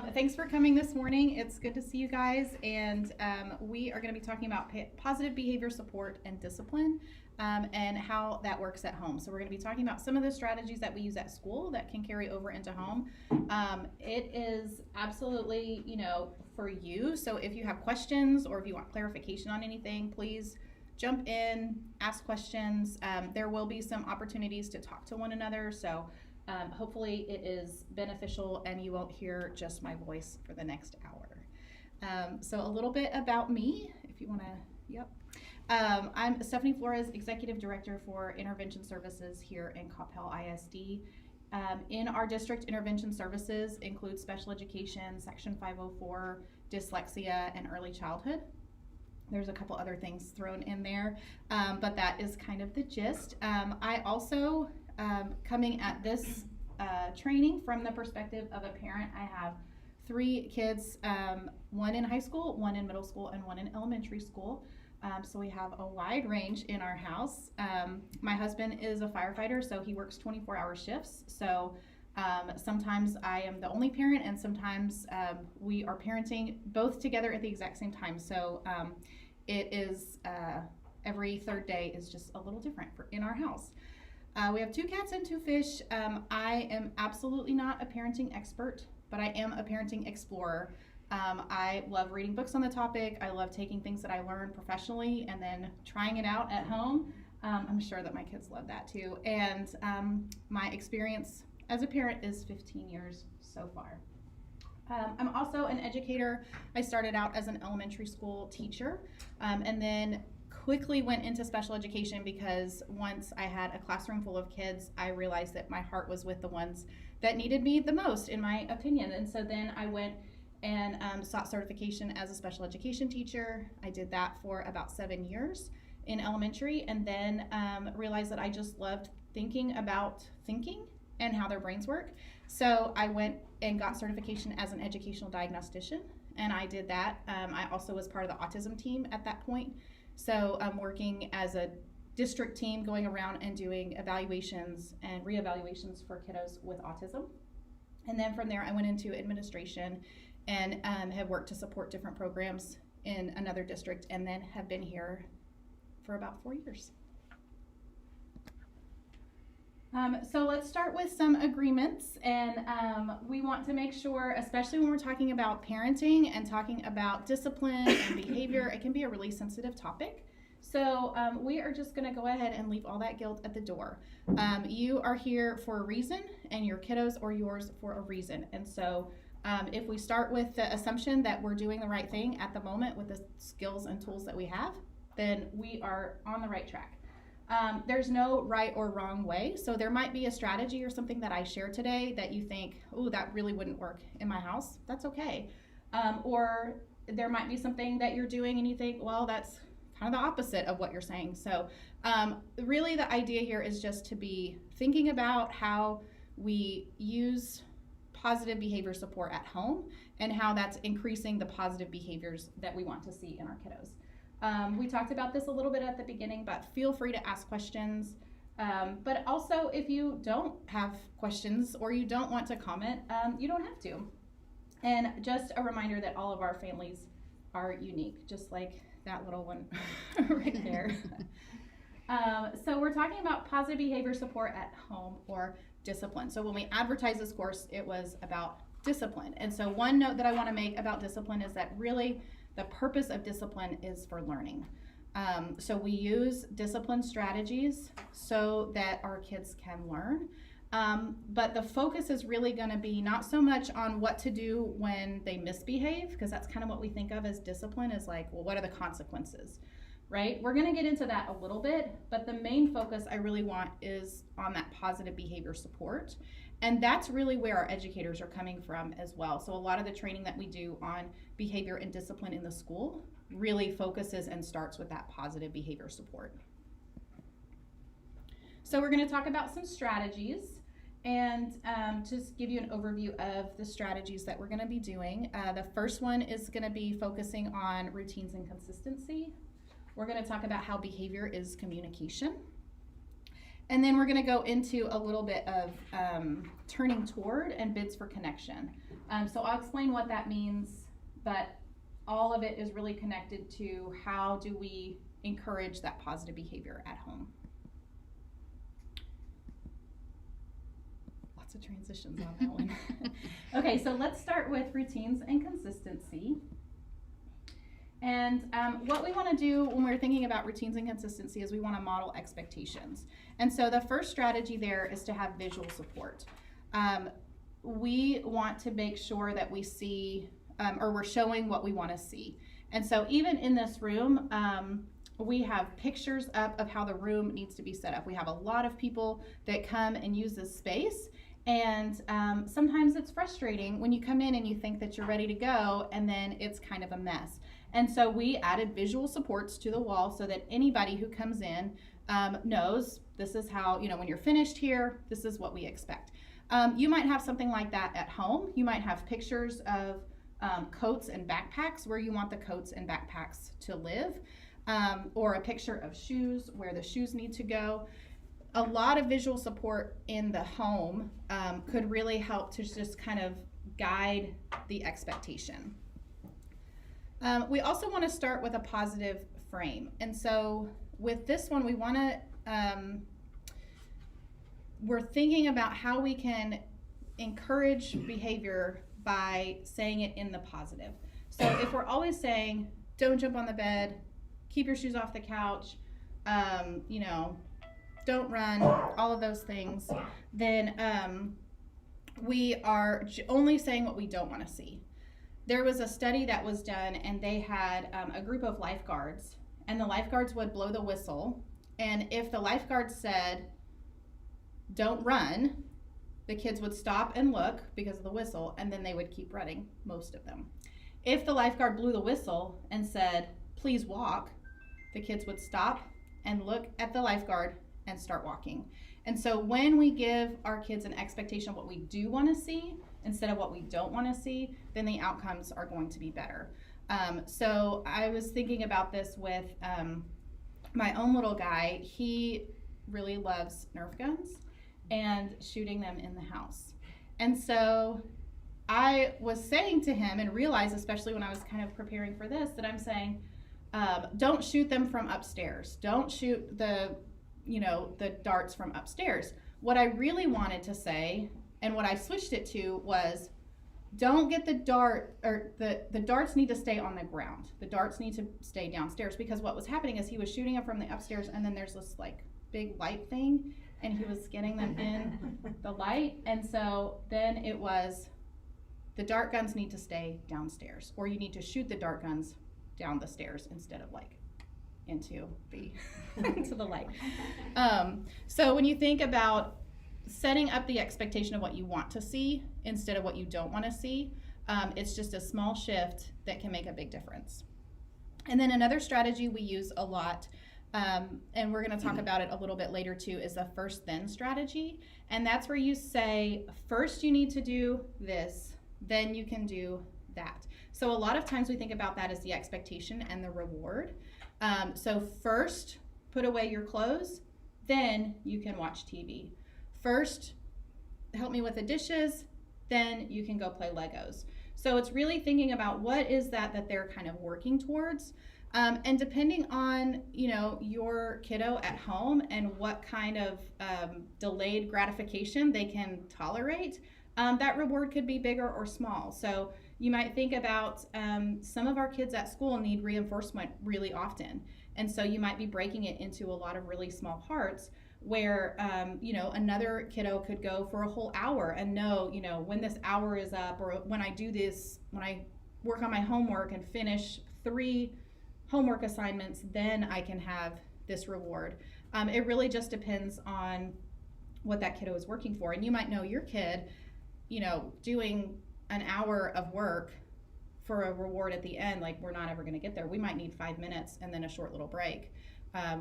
Thanks for coming this morning. It's good to see you guys, and we are going to be talking about positive behavior support and discipline, and how that works at home. So we're going to be talking about some of the strategies that we use at school that can carry over into home. It is absolutely, for you. So if you have questions or if you want clarification on anything, please jump in, ask questions. There will be some opportunities to talk to one another. So hopefully it is beneficial and you won't hear just my voice for the next hour. So a little bit about me, if you want to, yep. I'm Stephanie Flores, Executive Director for Intervention Services here in Coppell ISD. In our district, intervention services include special education, Section 504, dyslexia, and early childhood. There's a couple other things thrown in there, but that is kind of the gist. I also, coming at this training from the perspective of a parent, I have 3 kids, one in high school, one in middle school, and one in elementary school. So we have a wide range in our house. My husband is a firefighter, so he works 24-hour shifts. So sometimes I am the only parent, and sometimes we are parenting both together at the exact same time. So it is every third day is just a little different in our house. We have 2 cats and 2 fish. I am absolutely not a parenting expert, but I am a parenting explorer. I love reading books on the topic. I love taking things that I learned professionally and then trying it out at home. I'm sure that my kids love that too. And my experience as a parent is 15 years so far. I'm also an educator. I started out as an elementary school teacher, and then quickly went into special education because once I had a classroom full of kids, I realized that my heart was with the ones that needed me the most, in my opinion. And so then I went and sought certification as a special education teacher. I did that for about 7 years in elementary, and then realized that I just loved thinking about thinking and how their brains work. So I went and got certification as an educational diagnostician, and I did that. I also was part of the autism team at that point. So I'm working as a district team, going around and doing evaluations and reevaluations for kiddos with autism. And then from there, I went into administration and have worked to support different programs in another district, and then have been here for about 4 years. So let's start with some agreements, and we want to make sure, especially when we're talking about parenting and talking about discipline and behavior, it can be a really sensitive topic. So we are just going to go ahead and leave all that guilt at the door. You are here for a reason, and your kiddos or yours for a reason. And so if we start with the assumption that we're doing the right thing at the moment with the skills and tools that we have, then we are on the right track. There's no right or wrong way. So there might be a strategy or something that I share today that you think, oh, that really wouldn't work in my house. That's okay. Or there might be something that you're doing and you think, well, that's kind of the opposite of what you're saying. So really the idea here is just to be thinking about how we use positive behavior support at home and how that's increasing the positive behaviors that we want to see in our kiddos. We talked about this a little bit at the beginning, but feel free to ask questions. But also, if you don't have questions or you don't want to comment, you don't have to. And just a reminder that all of our families are unique, just like that little one right there. So we're talking about positive behavior support at home or discipline. So when we advertised this course, it was about discipline. And so one note that I want to make about discipline is that really the purpose of discipline is for learning. So we use discipline strategies so that our kids can learn. But the focus is really going to be not so much on what to do when they misbehave, because that's kind of what we think of as discipline, is like, well, what are the consequences, right? We're going to get into that a little bit, but the main focus I really want is on that positive behavior support. And that's really where our educators are coming from as well. So a lot of the training that we do on behavior and discipline in the school really focuses and starts with that positive behavior support. So we're going to talk about some strategies and just give you an overview of the strategies that we're going to be doing. The first one is going to be focusing on routines and consistency. We're going to talk about how behavior is communication. And then we're going to go into a little bit of turning toward and bids for connection. So I'll explain what that means, but all of it is really connected to how do we encourage that positive behavior at home. Lots of transitions on that one. Okay, so let's start with routines and consistency. And what we want to do when we're thinking about routines and consistency is we want to model expectations. And so the first strategy there is to have visual support. We want to make sure that we see or we're showing what we want to see. And so even in this room, we have pictures up of how the room needs to be set up. We have a lot of people that come and use this space. And sometimes it's frustrating when you come in and you think that you're ready to go and then it's kind of a mess. And so we added visual supports to the wall so that anybody who comes in knows this is how, when you're finished here, this is what we expect. You might have something like that at home. You might have pictures of coats and backpacks where you want the coats and backpacks to live, or a picture of shoes where the shoes need to go. A lot of visual support in the home could really help to just kind of guide the expectation. We also want to start with a positive frame. And so with this one, we want to, we're thinking about how we can encourage behavior by saying it in the positive. So if we're always saying, don't jump on the bed, keep your shoes off the couch, don't run, all of those things, then we are only saying what we don't want to see. There was a study that was done, and they had a group of lifeguards, and the lifeguards would blow the whistle, and if the lifeguard said, don't run, the kids would stop and look because of the whistle, and then they would keep running, most of them. If the lifeguard blew the whistle and said, please walk, the kids would stop and look at the lifeguard and start walking. And so when we give our kids an expectation of what we do want to see instead of what we don't want to see, then the outcomes are going to be better. So I was thinking about this with my own little guy. He really loves Nerf guns and shooting them in the house. And so I was saying to him, and realized, especially when I was kind of preparing for this, that I'm saying, don't shoot them from upstairs. Don't shoot the darts from upstairs. What I really wanted to say, and what I switched it to, was don't get the dart, or the darts need to stay on the ground. The darts need to stay downstairs, because what was happening is he was shooting them from the upstairs, and then there's this like big light thing, and he was getting them in the light. And so then it was, the dart guns need to stay downstairs, or you need to shoot the dart guns down the stairs instead of like into the into the light. So when you think about setting up the expectation of what you want to see instead of what you don't want to see, it's just a small shift that can make a big difference. And then another strategy we use a lot, and we're going to talk about it a little bit later too, is the first then strategy. And that's where you say, first you need to do this, then you can do that. So a lot of times we think about that as the expectation and the reward. So first, put away your clothes, then you can watch TV. First, help me with the dishes, then you can go play Legos. So it's really thinking about what is that they're kind of working towards. And depending on, your kiddo at home and what kind of delayed gratification they can tolerate, that reward could be bigger or small. So you might think about some of our kids at school need reinforcement really often. And so you might be breaking it into a lot of really small parts where, another kiddo could go for a whole hour and know, when this hour is up, or when I do this, when I work on my homework and finish 3 homework assignments, then I can have this reward. It really just depends on what that kiddo is working for. And you might know your kid, doing an hour of work for a reward at the end, like we're not ever going to get there. We might need 5 minutes and then a short little break.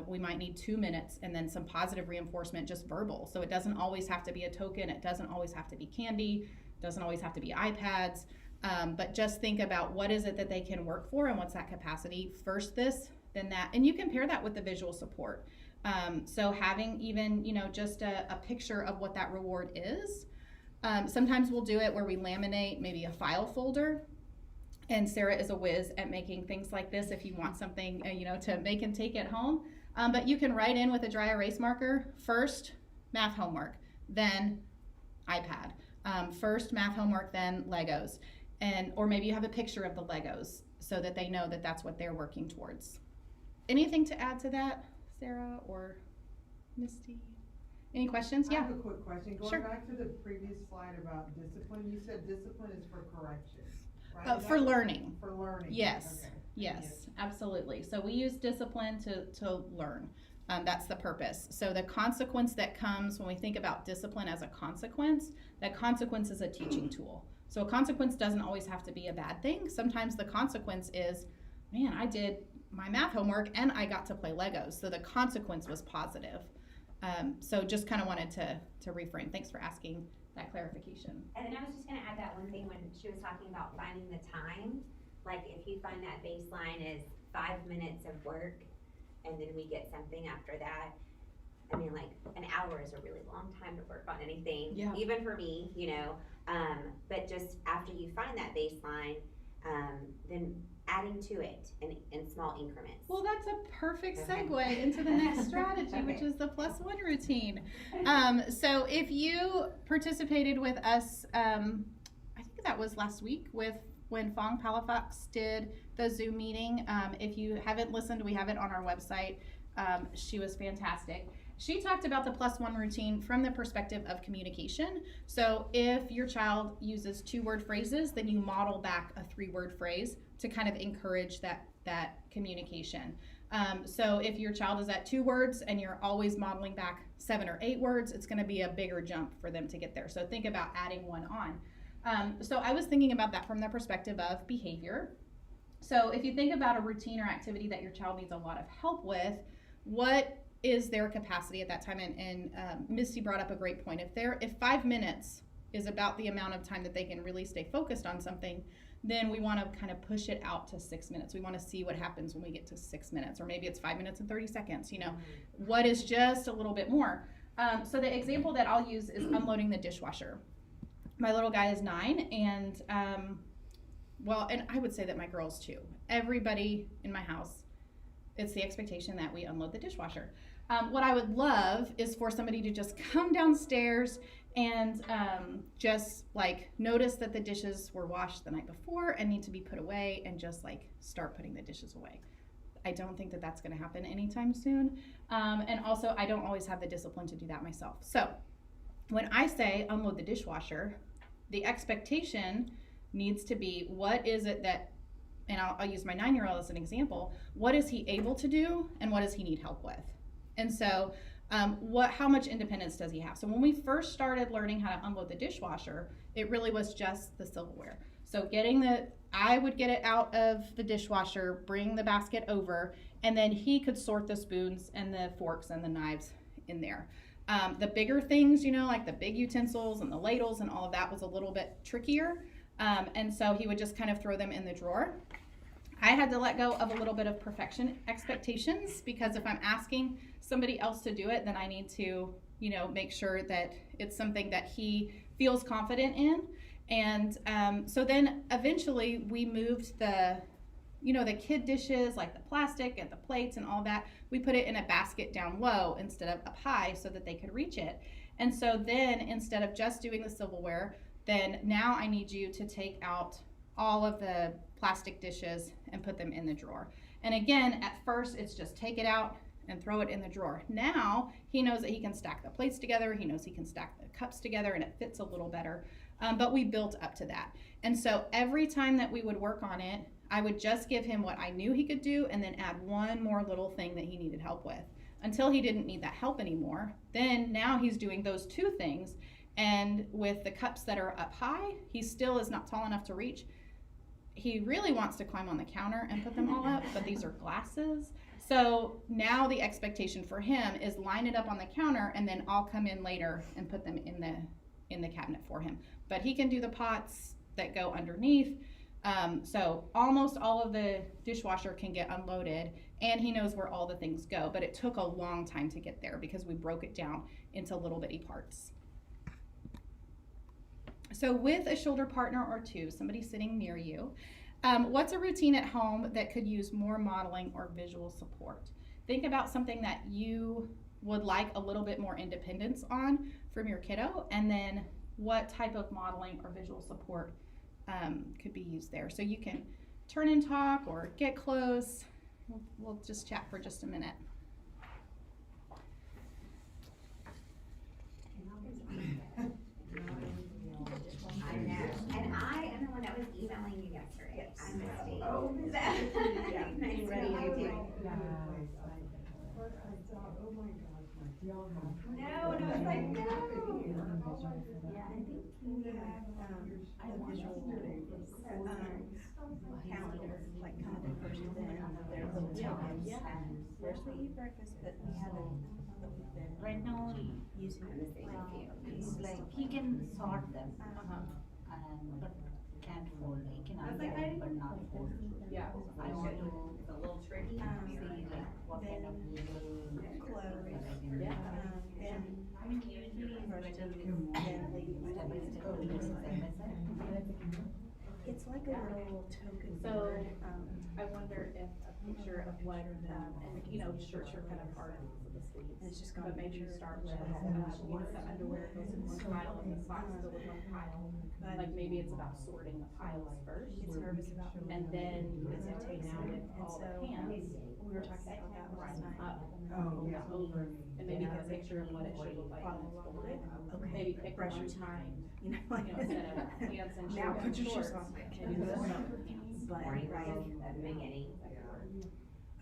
We might need 2 minutes and then some positive reinforcement, just verbal. So it doesn't always have to be a token. It doesn't always have to be candy. It doesn't always have to be iPads. But just think about what is it that they can work for and what's that capacity. First this, then that. And you can pair that with the visual support. So having even, just a picture of what that reward is. Sometimes we'll do it where we laminate maybe a file folder. And Sarah is a whiz at making things like this if you want something, to make and take it home. But you can write in with a dry erase marker, first math homework, then iPad. First math homework, then Legos. Or maybe you have a picture of the Legos so that they know that that's what they're working towards. Anything to add to that, Sarah or Misty? Any questions? Yeah. I have a quick question. Going Sure. back to the previous slide about discipline, you said discipline is for correction, right? For learning. For learning. Yes. Okay. Yes, absolutely. So we use discipline to learn. That's the purpose. So the consequence that comes when we think about discipline as a consequence, that consequence is a teaching tool. So a consequence doesn't always have to be a bad thing. Sometimes the consequence is, man, I did my math homework and I got to play Legos. So the consequence was positive. So just kind of wanted to reframe. Thanks for asking that clarification. And then I was just gonna add that one thing when she was talking about finding the time. Like if you find that baseline is 5 minutes of work and then we get something after that. I mean, like an hour is a really long time to work on anything, Yeah. even for me, but just after you find that baseline, then adding to it in small increments. Well, that's a perfect Okay. segue into the next strategy, which Okay. is the +1 routine. So if you participated with us, I think that was last week when Fong Palafox did the Zoom meeting. If you haven't listened, we have it on our website. She was fantastic. She talked about the +1 routine from the perspective of communication. So if your child uses 2-word phrases, then you model back a 3-word phrase to kind of encourage that communication. So if your child is at 2 words and you're always modeling back 7 or 8 words, it's going to be a bigger jump for them to get there. So think about adding one on. So I was thinking about that from the perspective of behavior. So if you think about a routine or activity that your child needs a lot of help with, what is their capacity at that time? And Misty brought up a great point. If 5 minutes is about the amount of time that they can really stay focused on something, then we want to kind of push it out to 6 minutes. We want to see what happens when we get to 6 minutes, or maybe it's 5 minutes and 30 seconds, what is just a little bit more. So the example that I'll use is unloading the dishwasher. My little guy is 9, and and I would say that my girls too. Everybody in my house, it's the expectation that we unload the dishwasher. What I would love is for somebody to just come downstairs and just like notice that the dishes were washed the night before and need to be put away, and just like start putting the dishes away. I don't think that that's going to happen anytime soon. And also, I don't always have the discipline to do that myself. So when I say unload the dishwasher, the expectation needs to be, what is it that, and I'll use my 9-year-old as an example, what is he able to do and what does he need help with? And so how much independence does he have? So when we first started learning how to unload the dishwasher, it really was just the silverware. So I would get it out of the dishwasher, bring the basket over, and then he could sort the spoons and the forks and the knives in there. The bigger things, like the big utensils and the ladles and all of that, was a little bit trickier. And so he would just kind of throw them in the drawer. I had to let go of a little bit of perfection expectations, because if I'm asking somebody else to do it, then I need to, make sure that it's something that he feels confident in. And so then eventually we moved the kid dishes, like the plastic and the plates and all that, we put it in a basket down low instead of up high so that they could reach it. And so then instead of just doing the silverware, then now I need you to take out all of the plastic dishes and put them in the drawer. And again, at first it's just take it out and throw it in the drawer. Now he knows that he can stack the plates together, he knows he can stack the cups together, and it fits a little better. But we built up to that. And so every time that we would work on it, I would just give him what I knew he could do and then add one more little thing that he needed help with until he didn't need that help anymore. Then now he's doing those 2 things. And with the cups that are up high, he still is not tall enough to reach. He really wants to climb on the counter and put them all up, but these are glasses. So now the expectation for him is line it up on the counter, and then I'll come in later and put them in the cabinet for him. But he can do the pots that go underneath. So almost all of the dishwasher can get unloaded, and he knows where all the things go, but it took a long time to get there because we broke it down into little bitty parts. So with a shoulder partner or two, somebody sitting near you, what's a routine at home that could use more modeling or visual support? Think about something that you would like a little bit more independence on from your kiddo, and then what type of modeling or visual support could be used there. So you can turn and talk or get close. We'll just chat for just a minute. I know, and I am the one that was emailing you yesterday. I'm a mistake. Oh, yeah. Nice to Ready meet to you. do. Oh my gosh, my y'all have. No, it's like, no. Yeah, I think we have, I visual, calendar, like kind of the first thing, their little times. First we eat breakfast, but we haven't, right now, using I'm the same with you. it's like, he can sort them, but can't fold, he can unfold, but not fold. Yeah. I want to, It's a little tricky. see like what kind of little. Clothes. Yeah. Then, I mean, usually brush them, then they step by step, it's like a little token. So, I wonder if a picture of what, and you know, shirts are kind of hard on the sleeves. And it's just But gonna maybe you start with, you know, the underwear goes in one pile and the socks go in one pile. Like maybe it's about sorting the piles first. It's nervous about. And then it's gonna take down And all the so, pants. we were talking about that last night. Up, Oh, yeah. over, and maybe get a picture of what it should look like when it's folded. Okay. Maybe pick Brush one your time, You know, you like. know, instead of pants and Now shorts. put your shoes on. Maybe put some pants. But, Morning right, roll at the beginning. I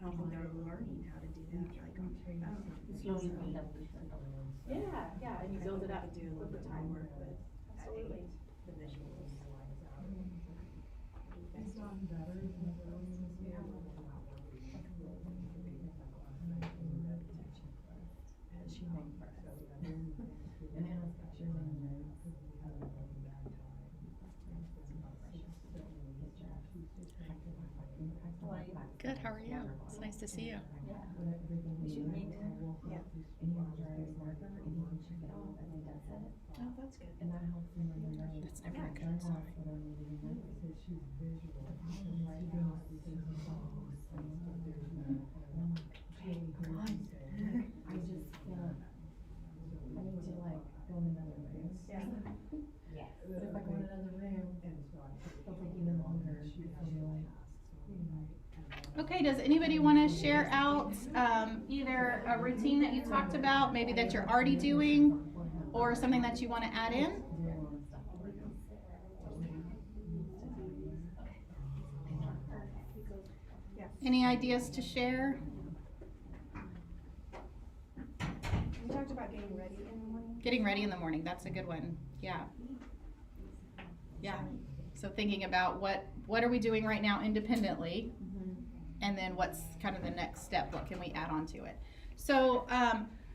don't think they're learning how to do that, like, I don't know. Slowly build up. Yeah, and you build it up Do a with little the bit time. more work with Absolutely. the visuals. It's gotten better. She made for us. And it has pictures and notes. Good, how are you? It's nice to see you. Oh, that's good. And that helps them remember. That's never a good sign. She's visual. I just feel, I need to like go in another room. Yes. But if I go in another room, it'll take even longer to feel. Okay, does anybody wanna share out, either a routine that you talked about, maybe that you're already doing, or something that you wanna add in? Any ideas to share? We talked about getting ready in the morning. Getting ready in the morning, that's a good one, yeah. Yeah, so thinking about what are we doing right now independently? And then what's kind of the next step, what can we add on to it? So,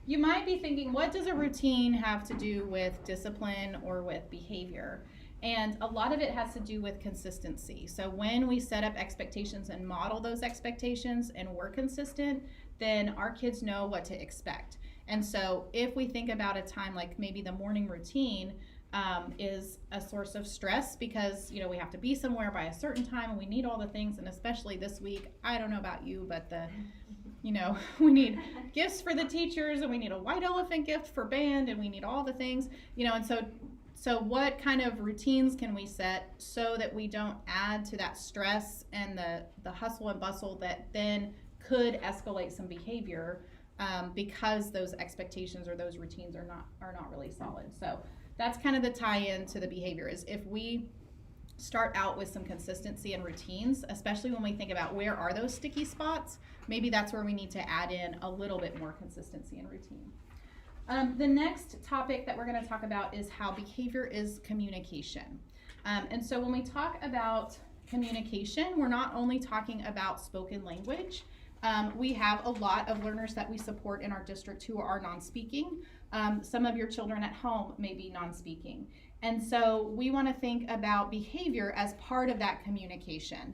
you might be thinking, what does a routine have to do with discipline or with behavior? And a lot of it has to do with consistency. So when we set up expectations and model those expectations and we're consistent, then our kids know what to expect. And so if we think about a time like maybe the morning routine is a source of stress because, you know, we have to be somewhere by a certain time and we need all the things, and especially this week, I don't know about you, but you know, we need gifts for the teachers and we need a white elephant gift for band and we need all the things, you know, and so what kind of routines can we set so that we don't add to that stress and the hustle and bustle that then could escalate some behavior because those expectations or those routines are not really solid. So that's kind of the tie-in to the behavior, is if we start out with some consistency and routines, especially when we think about where are those sticky spots, maybe that's where we need to add in a little bit more consistency and routine. The next topic that we're going to talk about is how behavior is communication. And so when we talk about communication, we're not only talking about spoken language. We have a lot of learners that we support in our district who are non-speaking. Some of your children at home may be non-speaking. And so we want to think about behavior as part of that communication.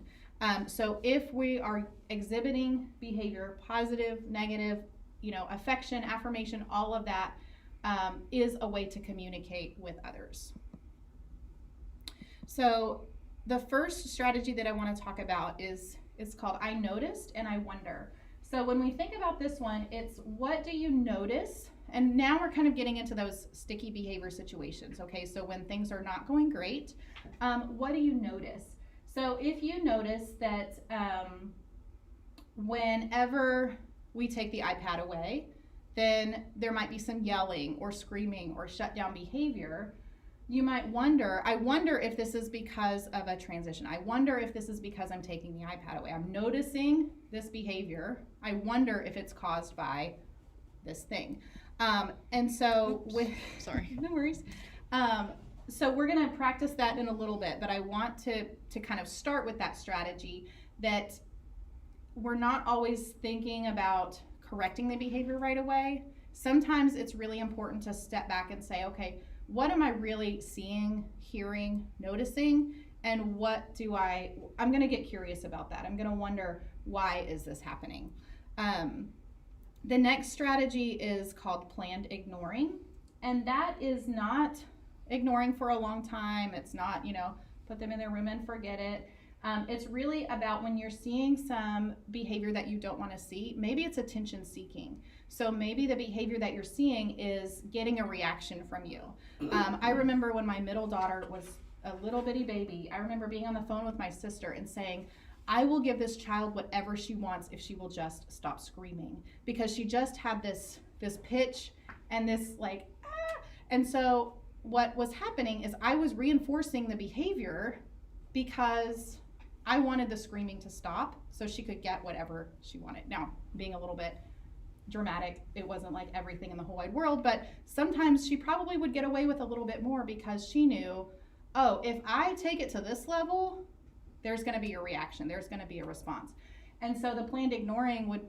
So if we are exhibiting behavior, positive, negative, affection, affirmation, all of that is a way to communicate with others. So the first strategy that I want to talk about is called I noticed and I wonder. So when we think about this one, it's what do you notice? And now we're kind of getting into those sticky behavior situations, okay? So when things are not going great, what do you notice? So if you notice that whenever we take the iPad away, then there might be some yelling or screaming or shut down behavior. You might wonder, I wonder if this is because of a transition. I wonder if this is because I'm taking the iPad away. I'm noticing this behavior. I wonder if it's caused by this thing. And so Sorry. no worries. So we're going to practice that in a little bit, but I want to kind of start with that strategy that we're not always thinking about correcting the behavior right away. Sometimes it's really important to step back and say, okay, what am I really seeing, hearing, noticing, and what do I'm going to get curious about that. I'm going to wonder, why is this happening? The next strategy is called planned ignoring, and that is not ignoring for a long time. It's not, put them in their room and forget it. It's really about when you're seeing some behavior that you don't want to see. Maybe it's attention seeking. So maybe the behavior that you're seeing is getting a reaction from you. I remember when my middle daughter was a little bitty baby, I remember being on the phone with my sister and saying, I will give this child whatever she wants if she will just stop screaming, because she just had this pitch and this like, ah. And so what was happening is I was reinforcing the behavior because I wanted the screaming to stop so she could get whatever she wanted. Now, being a little bit dramatic, it wasn't like everything in the whole wide world, but sometimes she probably would get away with a little bit more because she knew, oh, if I take it to this level, there's going to be a reaction, there's going to be a response. And so the planned ignoring would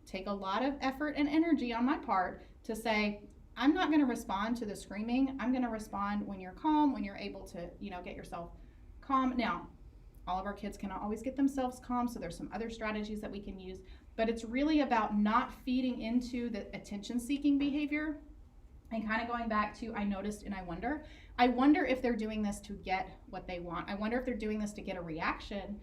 take a lot of effort and energy on my part to say, I'm not going to respond to the screaming. I'm going to respond when you're calm, when you're able to, get yourself calm. Now, all of our kids cannot always get themselves calm, so there's some other strategies that we can use, but it's really about not feeding into the attention-seeking behavior and kind of going back to I noticed and I wonder. I wonder if they're doing this to get what they want. I wonder if they're doing this to get a reaction.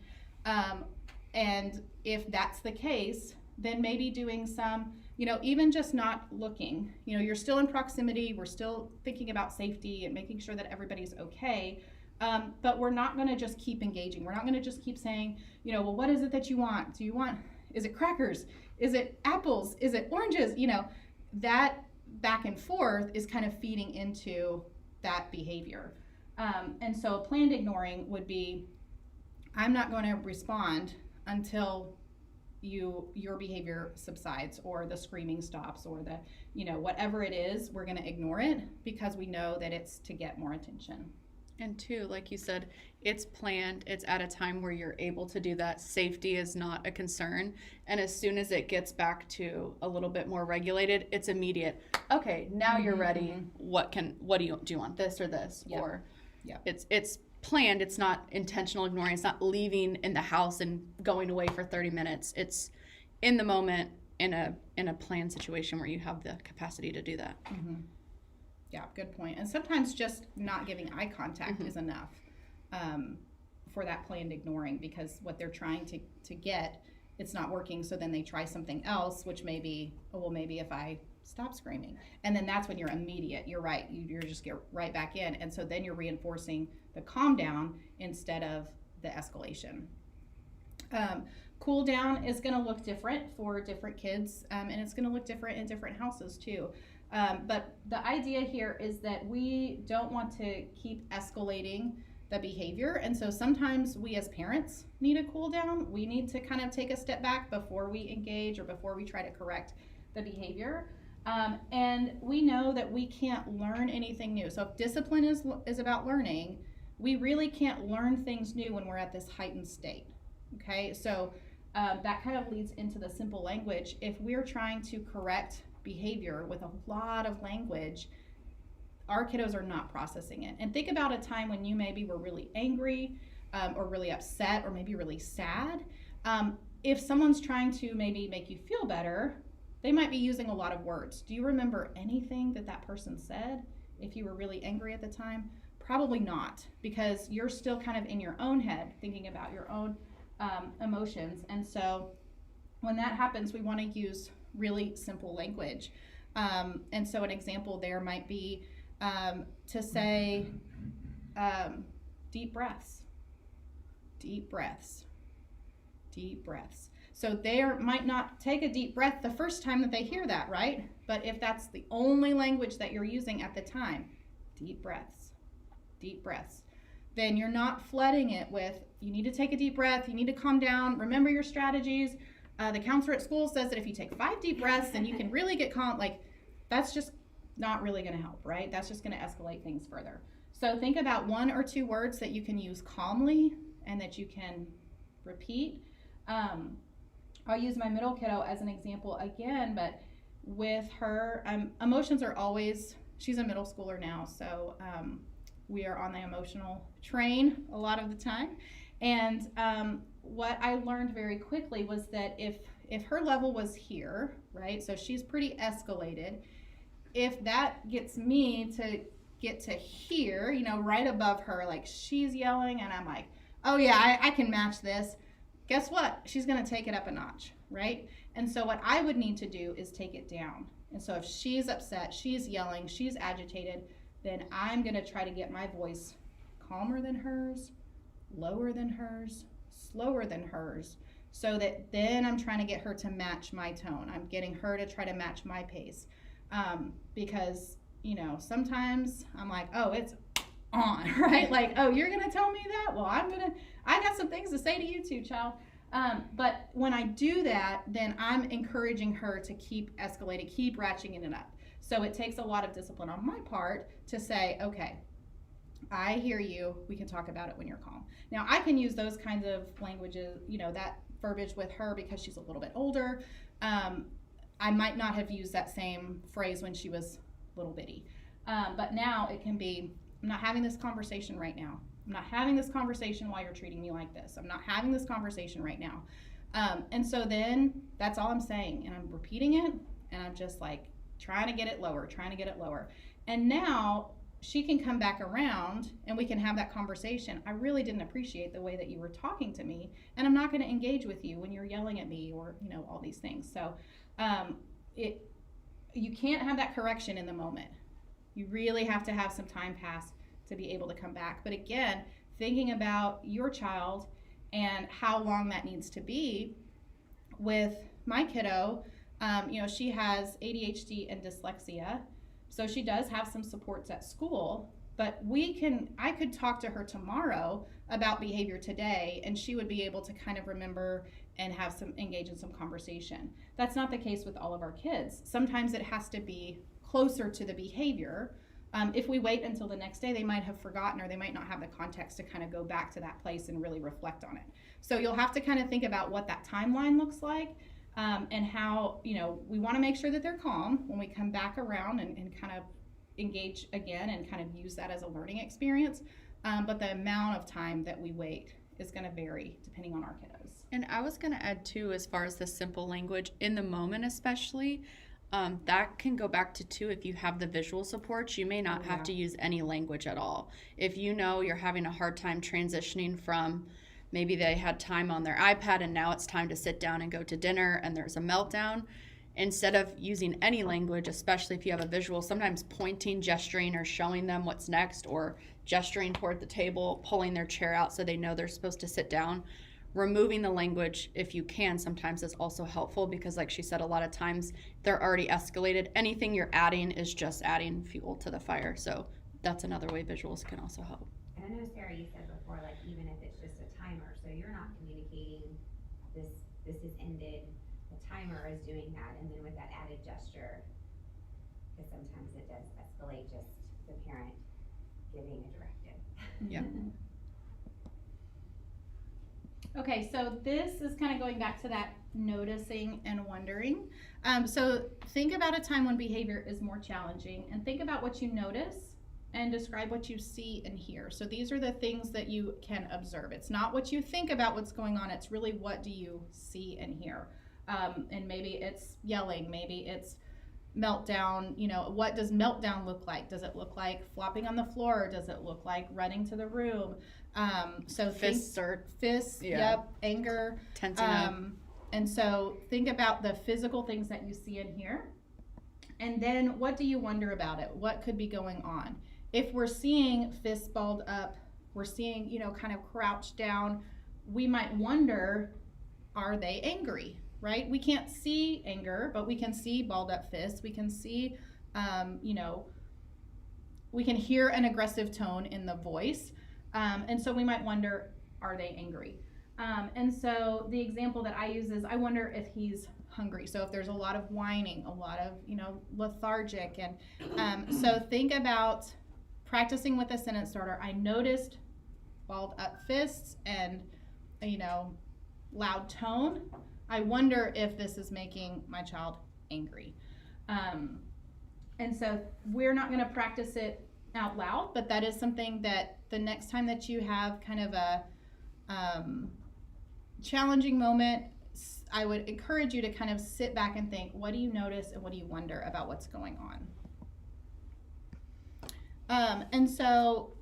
And if that's the case, then maybe doing some, even just not looking. You're still in proximity. We're still thinking about safety and making sure that everybody's okay. But we're not going to just keep engaging. We're not going to just keep saying, well, what is it that you want? Is it crackers? Is it apples? Is it oranges? That back and forth is kind of feeding into that behavior. And so planned ignoring would be, I'm not going to respond until your behavior subsides or the screaming stops or the, whatever it is, we're going to ignore it because we know that it's to get more attention. And two, like you said, it's planned. It's at a time where you're able to do that. Safety is not a concern. And as soon as it gets back to a little bit more regulated, it's immediate. Okay, now you're ready. What do you want, this or this? Yep. Or Yep. It's planned. It's not intentional ignoring. It's not leaving in the house and going away for 30 minutes. It's in the moment in a planned situation where you have the capacity to do that. Mm-hmm. Yeah, good point. And sometimes just not giving eye contact is enough for that planned ignoring, because what they're trying to get, it's not working. So then they try something else, which may be, maybe if I stop screaming. And then that's when you're immediate. You're right. You're just get right back in. And so then you're reinforcing the calm down instead of the escalation. Cool down is going to look different for different kids, and it's going to look different in different houses too. But the idea here is that we don't want to keep escalating the behavior. And so sometimes we as parents need a cool down. We need to kind of take a step back before we engage or before we try to correct the behavior. And we know that we can't learn anything new. So if discipline is about learning, we really can't learn things new when we're at this heightened state. Okay, so that kind of leads into the simple language. If we're trying to correct behavior with a lot of language, our kiddos are not processing it. And think about a time when you maybe were really angry, or really upset, or maybe really sad. If someone's trying to maybe make you feel better, they might be using a lot of words. Do you remember anything that that person said if you were really angry at the time? Probably not, because you're still kind of in your own head thinking about your own emotions. And so when that happens, we want to use really simple language. And so an example there might be to say, deep breaths, deep breaths, deep breaths. So they might not take a deep breath the first time that they hear that, right? But if that's the only language that you're using at the time, deep breaths, then you're not flooding it with, you need to take a deep breath, you need to calm down, remember your strategies. The counselor at school says that if you take 5 deep breaths, then you can really get calm. Like, that's just not really going to help, right? That's just going to escalate things further. So think about 1 or 2 words that you can use calmly and that you can repeat. I'll use my middle kiddo as an example again, but with her, emotions are always, she's a middle schooler now, so we are on the emotional train a lot of the time. And what I learned very quickly was that if her level was here, right, so she's pretty escalated, if that gets me to get to here, you know, right above her, like she's yelling and I'm like, oh yeah, I can match this. Guess what? She's going to take it up a notch, right? And so what I would need to do is take it down. And so if she's upset, she's yelling, she's agitated, then I'm going to try to get my voice calmer than hers, lower than hers, slower than hers, so that then I'm trying to get her to match my tone. I'm getting her to try to match my pace. Because, you know, sometimes I'm like, oh, it's on, right? Like, oh, you're going to tell me that? Well, I got some things to say to you too, child. But when I do that, then I'm encouraging her to keep escalating, keep ratcheting it up. So it takes a lot of discipline on my part to say, okay, I hear you. We can talk about it when you're calm. Now, I can use those kinds of languages, you know, that verbiage with her because she's a little bit older. I might not have used that same phrase when she was little bitty. But now it can be, I'm not having this conversation right now. I'm not having this conversation while you're treating me like this. I'm not having this conversation right now. And so then that's all I'm saying. And I'm repeating it. And I'm just like trying to get it lower. And now she can come back around and we can have that conversation. I really didn't appreciate the way that you were talking to me. And I'm not going to engage with you when you're yelling at me or, you know, all these things. So you can't have that correction in the moment. You really have to have some time pass to be able to come back. But again, thinking about your child and how long that needs to be. With my kiddo, you know, she has ADHD and dyslexia, so she does have some supports at school, but I could talk to her tomorrow about behavior today and she would be able to kind of remember and engage in some conversation. That's not the case with all of our kids. Sometimes it has to be closer to the behavior. If we wait until the next day, they might have forgotten or they might not have the context to kind of go back to that place and really reflect on it. So you'll have to kind of think about what that timeline looks like, and how, you know, we want to make sure that they're calm when we come back around and kind of engage again and kind of use that as a learning experience. But the amount of time that we wait is going to vary depending on our kiddos. And I was going to add too, as far as the simple language in the moment, especially, that can go back to too, if you have the visual supports, you may not have to use any language at all. If you know you're having a hard time transitioning from, maybe they had time on their iPad and now it's time to sit down and go to dinner and there's a meltdown, instead of using any language, especially if you have a visual, sometimes pointing, gesturing, or showing them what's next, or gesturing toward the table, pulling their chair out so they know they're supposed to sit down. Removing the language, if you can, sometimes is also helpful, because like she said, a lot of times they're already escalated. Anything you're adding is just adding fuel to the fire. So that's another way visuals can also help. And I know, Sarah, you said before, like, even if it's just a timer, so you're not communicating this is ended, the timer is doing that, and then with that added gesture, because sometimes it does escalate, just the parent giving a directive. Yeah. Okay, so this is kind of going back to that noticing and wondering. So think about a time when behavior is more challenging and think about what you notice and describe what you see and hear. So these are the things that you can observe. It's not what you think about what's going on. It's really what do you see and hear. And maybe it's yelling, maybe it's meltdown. You know, what does meltdown look like? Does it look like flopping on the floor? Does it look like running to the room? So Fists or fists, Yeah. yep, anger. tensing up. And so think about the physical things that you see and hear. And then what do you wonder about it? What could be going on? If we're seeing fists balled up, we're seeing, you know, kind of crouched down, we might wonder, are they angry, right? We can't see anger, but we can see balled up fists. We can see, you know, we can hear an aggressive tone in the voice. And so we might wonder, are they angry? And so the example that I use is, I wonder if he's hungry. So if there's a lot of whining, a lot of, you know, lethargic. And so think about practicing with a sentence starter. I noticed balled up fists and, you know, loud tone. I wonder if this is making my child angry. And so we're not going to practice it out loud, but that is something that the next time that you have kind of a challenging moment, I would encourage you to kind of sit back and think, what do you notice and what do you wonder about what's going on? And so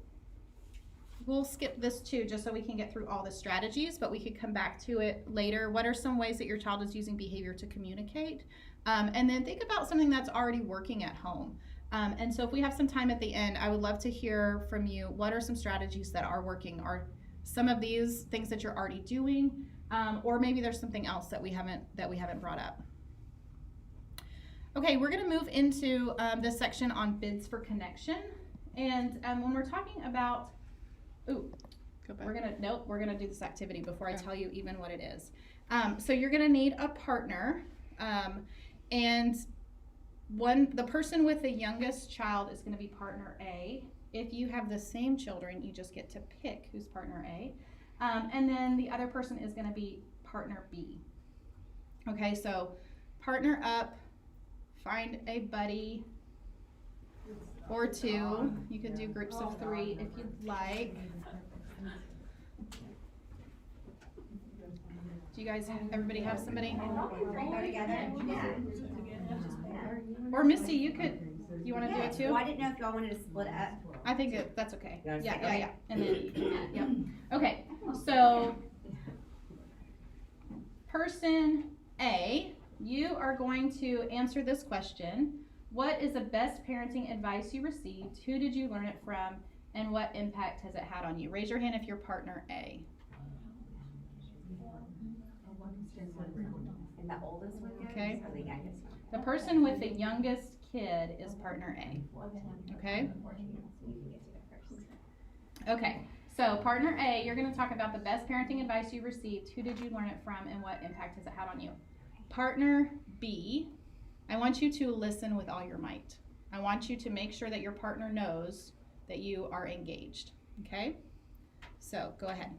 we'll skip this too, just so we can get through all the strategies, but we could come back to it later. What are some ways that your child is using behavior to communicate? And then think about something that's already working at home. And so if we have some time at the end, I would love to hear from you. What are some strategies that are working? Are some of these things that you're already doing? Or maybe there's something else that we haven't brought up. Okay, we're gonna move into this section on bids for connection. And when we're talking about, Go back. we're gonna do this activity before I Okay. tell you even what it is. So you're gonna need a partner, and the person with the youngest child is gonna be partner A. If you have the same children, you just get to pick who's partner A. And then the other person is gonna be partner B. Okay, so partner up, find a buddy or two. You can do groups of 3 if you'd like. Do you guys, everybody have somebody? Go together? Yeah. Or Misty, you wanna do it too? Well, I didn't know if y'all wanted to split up. I think that's okay. Yeah, Yeah, okay. yeah. And then, yep. Okay, so person A, you are going to answer this question. What is the best parenting advice you received? Who did you learn it from? And what impact has it had on you? Raise your hand if you're partner A. And the oldest one goes, Okay. or the youngest one? The person with the youngest kid is partner A. Okay? Okay, so partner A, you're going to talk about the best parenting advice you received, who did you learn it from, and what impact has it had on you. Partner B, I want you to listen with all your might. I want you to make sure that your partner knows that you are engaged. Okay? So go ahead.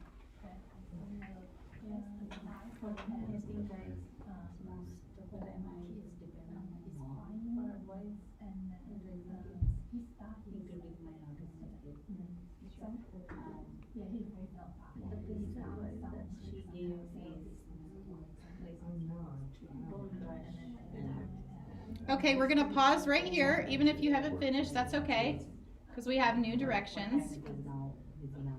Okay, we're gonna pause right here. Even if you haven't finished, that's okay, because we have new directions.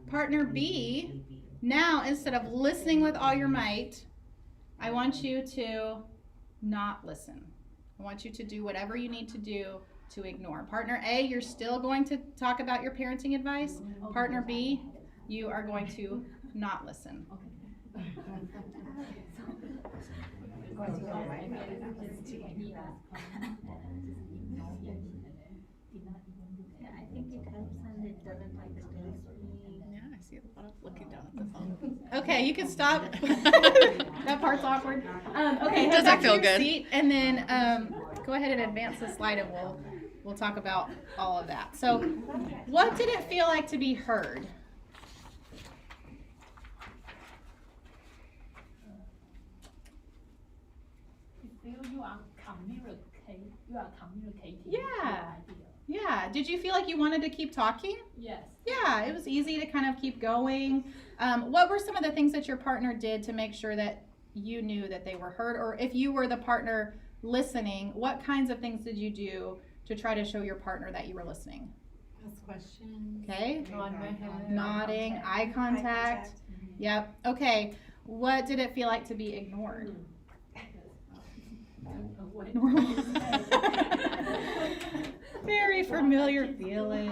Partner B, now instead of listening with all your might, I want you to not listen. I want you to do whatever you need to do to ignore. Partner A, you're still going to talk about your parenting advice. Partner B, you are going to not listen. I think it helps and it doesn't like the Yeah, I see a lot of looking down at the phone. Okay, you can stop. That part's awkward. Okay, head Doesn't back to feel your good. seat, and then go ahead and advance the slide, and we'll talk about all of that. So, what did it feel like to be heard? You feel you are communicating Yeah. your idea. Yeah. Did you feel like you wanted to keep talking? Yes. Yeah, it was easy to kind of keep going. What were some of the things that your partner did to make sure that you knew that they were heard? Or if you were the partner listening, what kinds of things did you do to try to show your partner that you were listening? Ask questions. Okay. Nod my head. Nodding, eye contact. Yep. Okay. What did it feel like to be ignored? Normal. Very familiar feeling.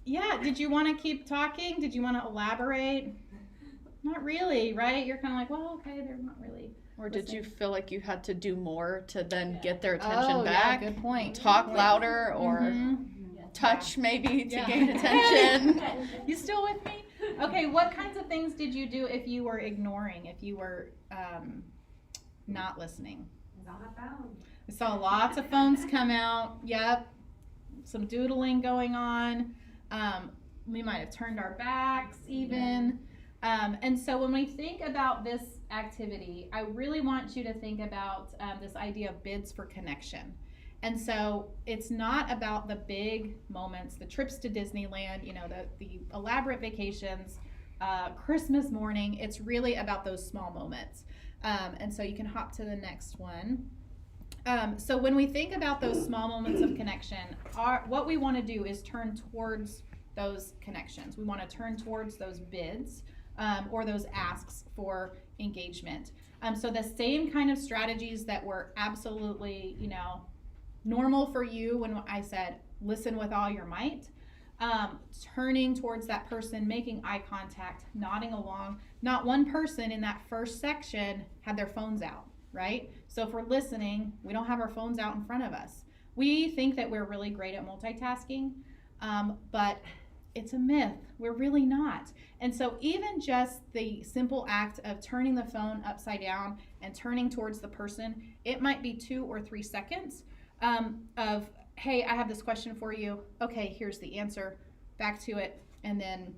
Yeah, did you want to keep talking? Did you want to elaborate? Not really, right? You're kind of like, well, okay, they're not really. Or did you feel like you had to do more to then Yeah. get their attention Oh, back? yeah, good point. Talk louder or Mhm. touch maybe to Yeah. gain attention. You still with me? Okay, what kinds of things did you do if you were ignoring, if you were not listening? It's on my phone. I saw lots of phones come out. Yep. Some doodling going on. We might have turned our backs even. And so when we think about this activity, I really want you to think about this idea of bids for connection. And so it's not about the big moments, the trips to Disneyland, you know, the elaborate vacations, Christmas morning. It's really about those small moments. And so you can hop to the next one. So when we think about those small moments of connection, what we want to do is turn towards those connections. We want to turn towards those bids or those asks for engagement. So the same kind of strategies that were absolutely, you know, normal for you when I said listen with all your might, turning towards that person, making eye contact, nodding along. Not one person in that first section had their phones out, right? So if we're listening, we don't have our phones out in front of us. We think that we're really great at multitasking, but it's a myth. We're really not. And so even just the simple act of turning the phone upside down and turning towards the person, it might be 2 or 3 seconds of, hey, I have this question for you. Okay, here's the answer. Back to it. And then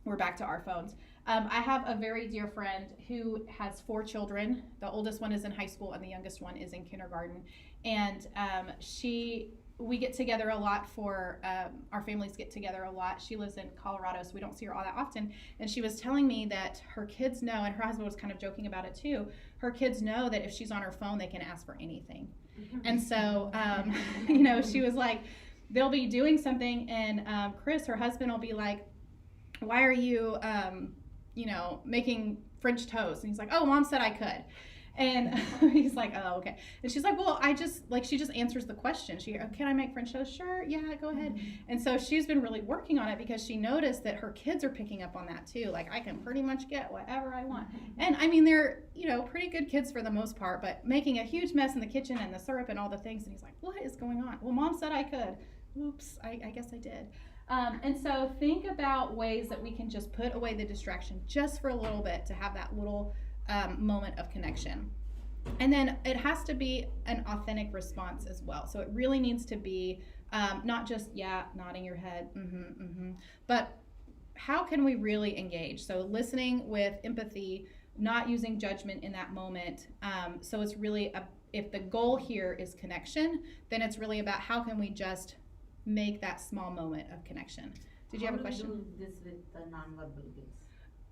we're back to our phones. I have a very dear friend who has 4 children. The oldest one is in high school and the youngest one is in kindergarten. And we get together a lot for, our families get together a lot. She lives in Colorado, so we don't see her all that often. And she was telling me that her kids know, and her husband was kind of joking about it too, her kids know that if she's on her phone, they can ask for anything. And so, you know, she was like, they'll be doing something and Chris, her husband, will be like, why are you, you know, making French toast? And he's like, oh, Mom said I could. And he's like, oh, okay. And she's like, well, she just answers the question. Can I make French toast? Sure, yeah, go ahead. And so she's been really working on it because she noticed that her kids are picking up on that too. Like, I can pretty much get whatever I want. And I mean, they're, you know, pretty good kids for the most part, but making a huge mess in the kitchen and the syrup and all the things. And he's like, what is going on? Well, Mom said I could. Oops, I guess I did. And so think about ways that we can just put away the distraction just for a little bit to have that little moment of connection. And then it has to be an authentic response as well. So it really needs to be not just, yeah, nodding your head, but how can we really engage? So listening with empathy, not using judgment in that moment. So it's really, if the goal here is connection, then it's really about how can we just make that small moment of connection. Did you have a question? How do we do this with the nonverbal cues?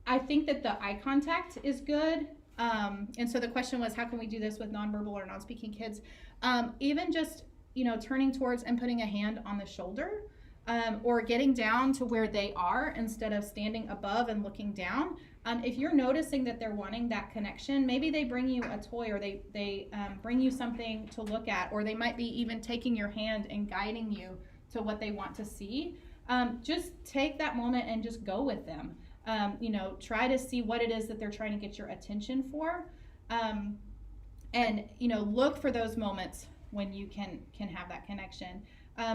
I think that the eye contact is good. And so the question was, how can we do this with nonverbal or non-speaking kids? Even just, you know, turning towards and putting a hand on the shoulder, or getting down to where they are instead of standing above and looking down. If you're noticing that they're wanting that connection, maybe they bring you a toy or they bring you something to look at, or they might be even taking your hand and guiding you to what they want to see. Just take that moment and just go with them. You know, try to see what it is that they're trying to get your attention for. And, you know, look for those moments when you can have that connection.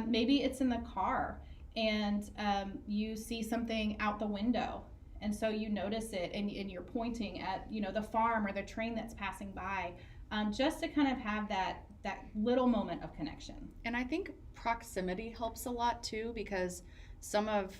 Maybe it's in the car and you see something out the window. And so you notice it and you're pointing at, you know, the farm or the train that's passing by, just to kind of have that little moment of connection. And I think proximity helps a lot too, because some of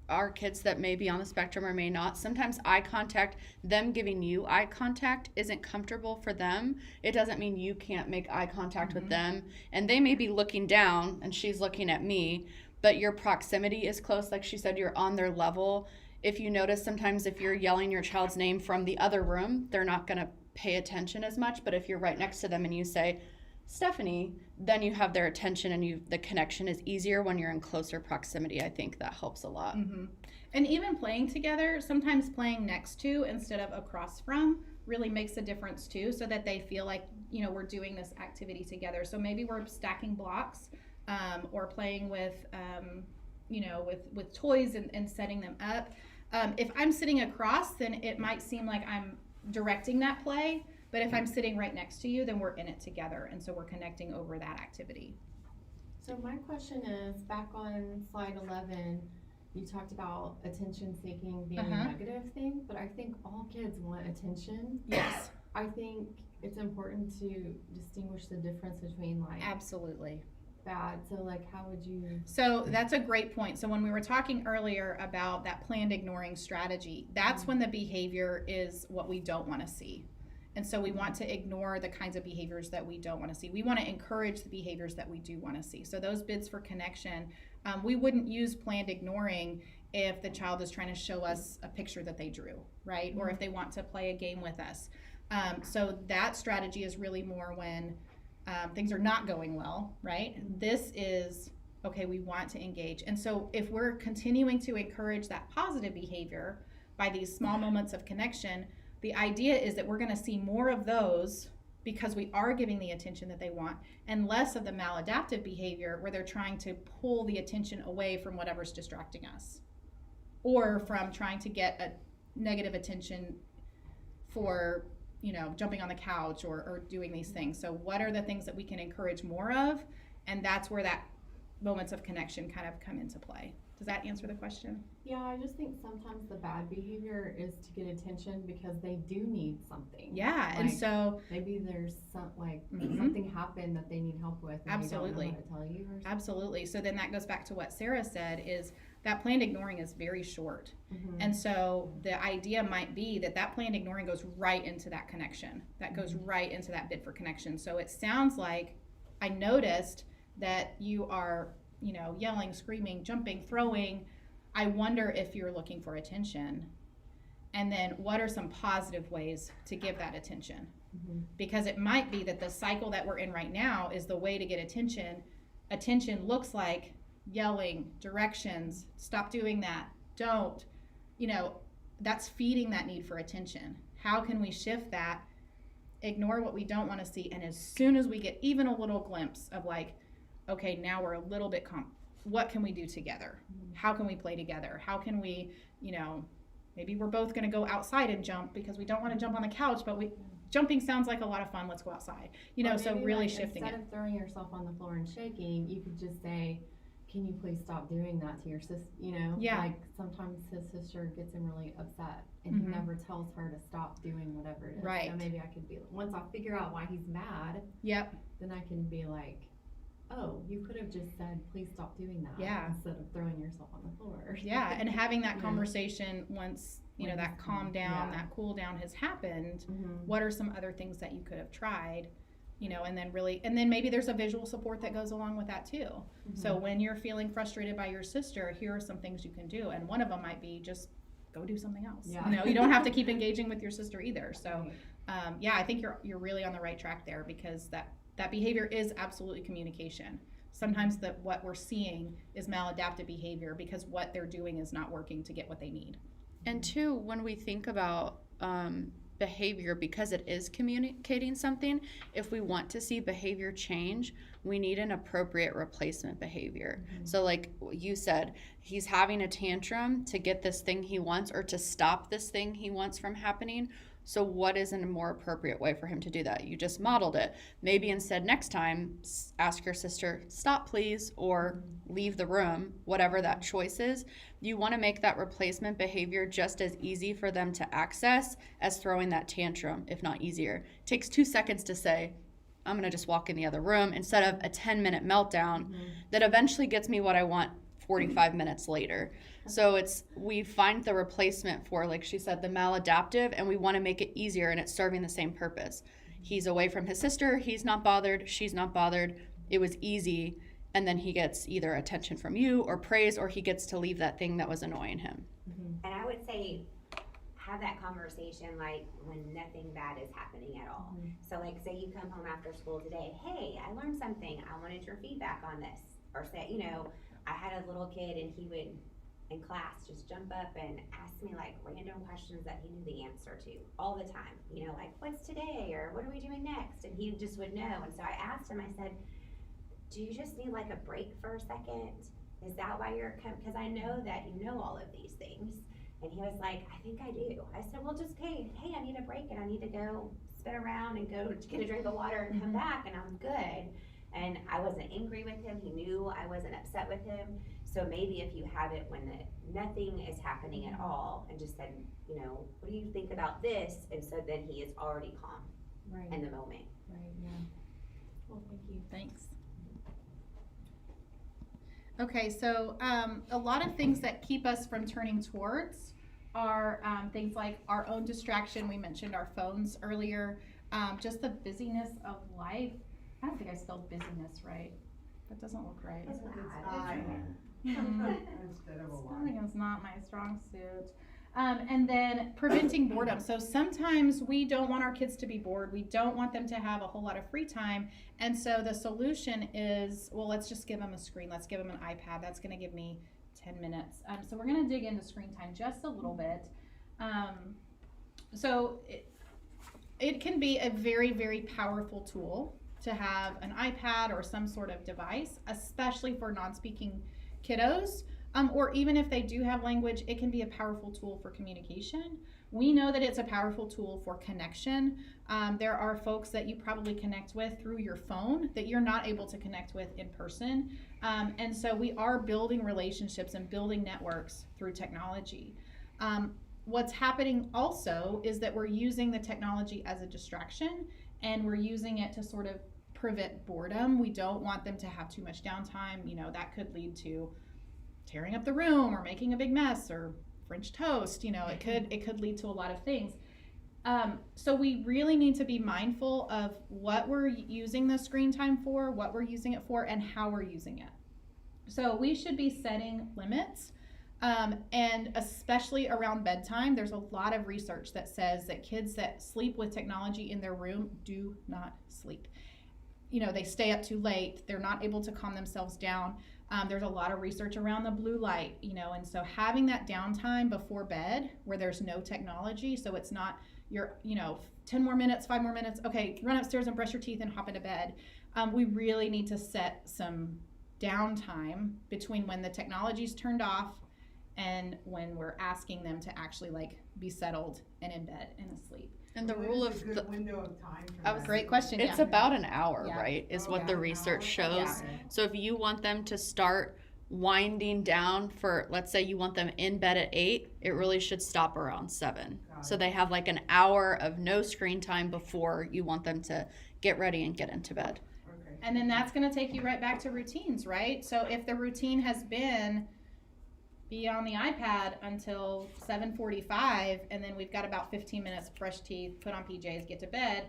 are kids that may be on the spectrum or may not. Sometimes eye contact, them giving you eye contact, isn't comfortable for them. It doesn't mean you can't make eye contact with them. And they may be looking down and she's looking at me, but your proximity is close. Like she said, you're on their level. If you notice, sometimes if you're yelling your child's name from the other room, they're not going to pay attention as much. But if you're right next to them and you say, Stephanie, then you have their attention and the connection is easier when you're in closer proximity. I think that helps a lot. Mm-hmm. And even playing together, sometimes playing next to instead of across from really makes a difference too, so that they feel like, we're doing this activity together. So maybe we're stacking blocks, or playing with, with toys and setting them up. If I'm sitting across, then it might seem like I'm directing that play. But if I'm sitting right next to you, then we're in it together. And so we're connecting over that activity. So my question is, back on slide 11, you talked about attention seeking being a negative thing, but I think all kids want attention. Yes. I think it's important to distinguish the difference between Absolutely. bad. So how would you? So that's a great point. So when we were talking earlier about that planned ignoring strategy, that's when the behavior is what we don't want to see. And so we want to ignore the kinds of behaviors that we don't want to see. We want to encourage the behaviors that we do want to see. So those bids for connection, we wouldn't use planned ignoring if the child is trying to show us a picture that they drew, right? Or if they want to play a game with us. So that strategy is really more when things are not going well, right? This is, okay, we want to engage. And so if we're continuing to encourage that positive behavior by these small moments of connection, the idea is that we're going to see more of those because we are giving the attention that they want, and less of the maladaptive behavior where they're trying to pull the attention away from whatever's distracting us, or from trying to get a negative attention for, jumping on the couch or doing these things. So what are the things that we can encourage more of? And that's where that moments of connection kind of come into play. Does that answer the question? Yeah, I just think sometimes the bad behavior is to get attention because they do need something. Yeah, and so maybe there's something happened that they need help with. And Absolutely. They don't know how to tell you. Or something. Absolutely. So then that goes back to what Sarah said, is that planned ignoring is very short. And so the idea might be that planned ignoring goes right into that connection. That goes right into that bid for connection. So it sounds like, I noticed that you are, yelling, screaming, jumping, throwing. I wonder if you're looking for attention. And then what are some positive ways to give that attention? Because it might be that the cycle that we're in right now is the way to get attention. Attention looks like yelling, directions, stop doing that, don't. That's feeding that need for attention. How can we shift that, ignore what we don't want to see, and as soon as we get even a little glimpse of okay, now we're a little bit what can we do together? How can we play together? How can we, maybe we're both going to go outside and jump because we don't want to jump on the couch, but jumping sounds like a lot of fun. Let's go outside. So really shifting it. Instead of throwing yourself on the floor and shaking, you could just say, can you please stop doing that to your sister? Yeah. Sometimes his sister gets him really upset and he never tells her to stop doing whatever it is. Right. So maybe I could be, once I figure out why he's mad, Yep. then I can be like, oh, you could have just said, please stop doing that. Yeah. Instead of throwing yourself on the floor. Yeah, and having that Yeah. conversation once, When that it's calm calm, down, yeah. that cool down has happened. Mhm. What are some other things that you could have tried? And then maybe there's a visual support that goes along with that too. So when you're feeling frustrated by your sister, here are some things you can do. And one of them might be just go do something else. Yeah. You don't have to keep engaging with your sister either. So, Right. I think you're really on the right track there, because that behavior is absolutely communication. Sometimes what we're seeing is maladaptive behavior because what they're doing is not working to get what they need. And two, when we think about behavior, because it is communicating something, if we want to see behavior change, we need an appropriate replacement behavior. So like you said, he's having a tantrum to get this thing he wants or to stop this thing he wants from happening. So what is a more appropriate way for him to do that? You just modeled it. Maybe instead next time, ask your sister, stop please, or leave the room, whatever that choice is. You want to make that replacement behavior just as easy for them to access as throwing that tantrum, if not easier. It takes 2 seconds to say, I'm going to just walk in the other room, instead of a 10-minute meltdown that eventually gets me what I want 45 minutes later. So we find the replacement for, like she said, the maladaptive, and we want to make it easier, and it's serving the same purpose. He's away from his sister, he's not bothered, she's not bothered. It was easy, and then he gets either attention from you or praise, or he gets to leave that thing that was annoying him. And I would say, have that conversation like when nothing bad is happening at all. So like, say you come home after school today, hey, I learned something, I wanted your feedback on this. Or say, you know, I had a little kid and he would, in class, just jump up and ask me like random questions that he knew the answer to all the time. You know, like, what's today, or what are we doing next? And he just would know. And so I asked him, I said, do you just need like a break for a second? Is that why you're because I know that you know all of these things. And he was like, I think I do. I said, well, just, hey, I need a break and I need to go spin around and go get a drink of water and come back and I'm good. And I wasn't angry with him. He knew I wasn't upset with him. So maybe if you have it when nothing is happening at all and just said, you know, what do you think about this? And so then he is already calm Right, in the moment. right, yeah. Well, thank you. Thanks. Okay, so a lot of things that keep us from turning towards are things like our own distraction. We mentioned our phones earlier. Just the busyness of life. I don't think I spelled busyness right. That doesn't look right. It's It's not. I instead of a Y. Spelling is not my strong suit. And then preventing boredom. So sometimes we don't want our kids to be bored. We don't want them to have a whole lot of free time. And so the solution is, well, let's just give them a screen. Let's give them an iPad. That's going to give me 10 minutes. So we're going to dig into screen time just a little bit. So it can be a very, very powerful tool to have an iPad or some sort of device, especially for non-speaking kiddos. Or even if they do have language, it can be a powerful tool for communication. We know that it's a powerful tool for connection. There are folks that you probably connect with through your phone that you're not able to connect with in person. And so we are building relationships and building networks through technology. What's happening also is that we're using the technology as a distraction, and we're using it to sort of prevent boredom. We don't want them to have too much downtime. You know, that could lead to tearing up the room or making a big mess or French toast. You know, it could lead to a lot of things. So we really need to be mindful of what we're using the screen time for, what we're using it for, and how we're using it. So we should be setting limits, and especially around bedtime. There's a lot of research that says that kids that sleep with technology in their room do not sleep. You know, they stay up too late. They're not able to calm themselves down. There's a lot of research around the blue light, you know, and so having that downtime before bed where there's no technology, so it's not your, 10 more minutes, 5 more minutes, okay, run upstairs and brush your teeth and hop into bed. We really need to set some downtime between when the technology's turned off and when we're asking them to actually be settled and in bed and asleep. And the What rule is of a the good window of time for I was- that? Great question. it's Yeah. about an hour, Yeah. right? Is Oh, what the yeah. research shows. Yeah. So if you want them to start winding down for, let's say you want them in bed at 8, it really should stop around 7. Got So it. they have like an hour of no screen time before you want them to get ready and get into bed. Okay. And then that's going to take you right back to routines, right? So if the routine has been be on the iPad until 7:45, and then we've got about 15 minutes, brush teeth, put on PJs, get to bed,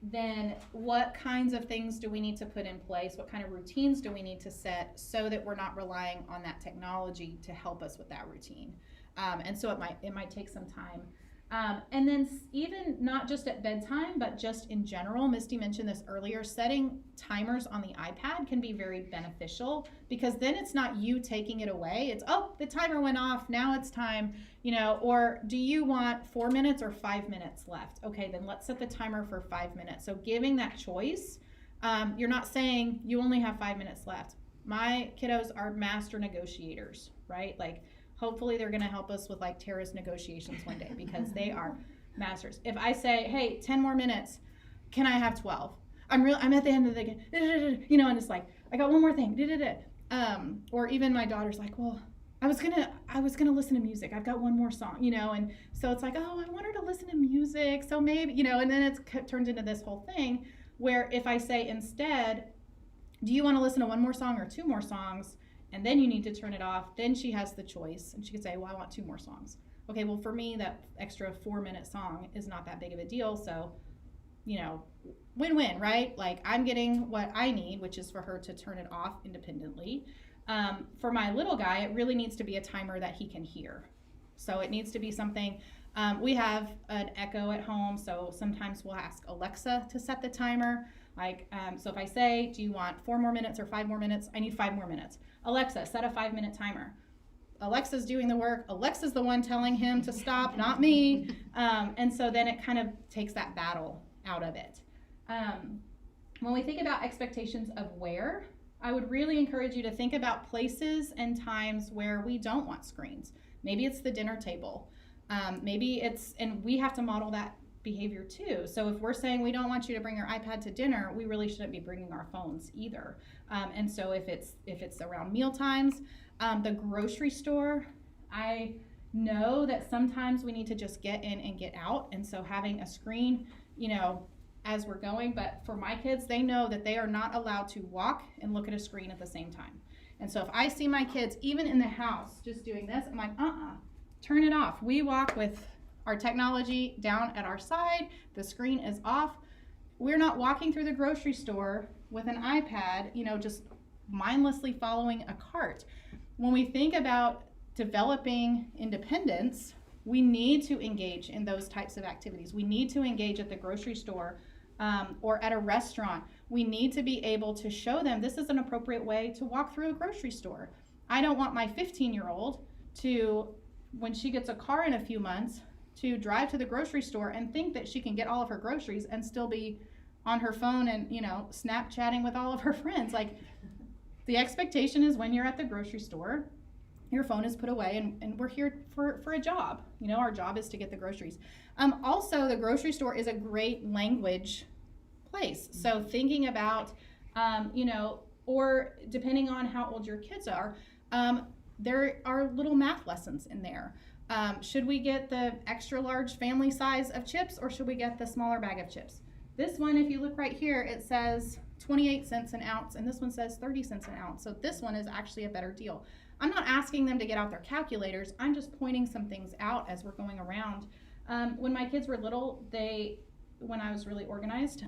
then what kinds of things do we need to put in place? What kind of routines do we need to set so that we're not relying on that technology to help us with that routine? And so it might take some time. And then even not just at bedtime, but just in general, Misty mentioned this earlier, setting timers on the iPad can be very beneficial, because then it's not you taking it away. It's, oh, the timer went off, now it's time, or do you want 4 minutes or 5 minutes left? Okay, then let's set the timer for 5 minutes. So giving that choice, you're not saying you only have 5 minutes left. My kiddos are master negotiators, right? Hopefully they're going to help us with terrorist negotiations one day, because they are masters. If I say, hey, 10 more minutes, can I have 12? I'm at the end of the game, and it's I got one more thing, or even my daughter's well, I was gonna listen to music. I've got one more song, and so it's oh, I want her to listen to music, so maybe, and then it's turned into this whole thing where if I say instead, do you want to listen to one more song or 2 more songs? and then you need to turn it off, then she has the choice, and she could say, well, I want 2 more songs. Okay, well, for me, that extra 4-minute song is not that big of a deal, so, you know, win-win, right? Like, I'm getting what I need, which is for her to turn it off independently. For my little guy, it really needs to be a timer that he can hear. So it needs to be something, we have an Echo at home, so sometimes we'll ask Alexa to set the timer. Like, so if I say, do you want 4 more minutes or 5 more minutes? I need 5 more minutes. Alexa, set a 5-minute timer. Alexa's doing the work. Alexa's the one telling him to stop, not me. And so then it kind of takes that battle out of it. When we think about expectations of where, I would really encourage you to think about places and times where we don't want screens. Maybe it's the dinner table. Maybe it's, and we have to model that behavior too. So if we're saying we don't want you to bring your iPad to dinner, we really shouldn't be bringing our phones either. And so if it's around meal times, the grocery store, I know that sometimes we need to just get in and get out. And so having a screen, you know, as we're going, but for my kids, they know that they are not allowed to walk and look at a screen at the same time. And so if I see my kids, even in the house, just doing this, I'm like, turn it off. We walk with our technology down at our side. The screen is off. We're not walking through the grocery store with an iPad, you know, just mindlessly following a cart. When we think about developing independence, we need to engage in those types of activities. We need to engage at the grocery store or at a restaurant. We need to be able to show them this is an appropriate way to walk through a grocery store. I don't want my 15-year-old to, when she gets a car in a few months, to drive to the grocery store and think that she can get all of her groceries and still be on her phone and, you know, Snapchatting with all of her friends. Like, the expectation is when you're at the grocery store, your phone is put away and we're here for a job. You know, our job is to get the groceries. Also, the grocery store is a great language place. So thinking about, you know, or depending on how old your kids are, there are little math lessons in there. Should we get the extra large family size of chips or should we get the smaller bag of chips? This one, if you look right here, it says 28 cents an ounce and this one says 30 cents an ounce. So this one is actually a better deal. I'm not asking them to get out their calculators. I'm just pointing some things out as we're going around. When my kids were little, when I was really organized,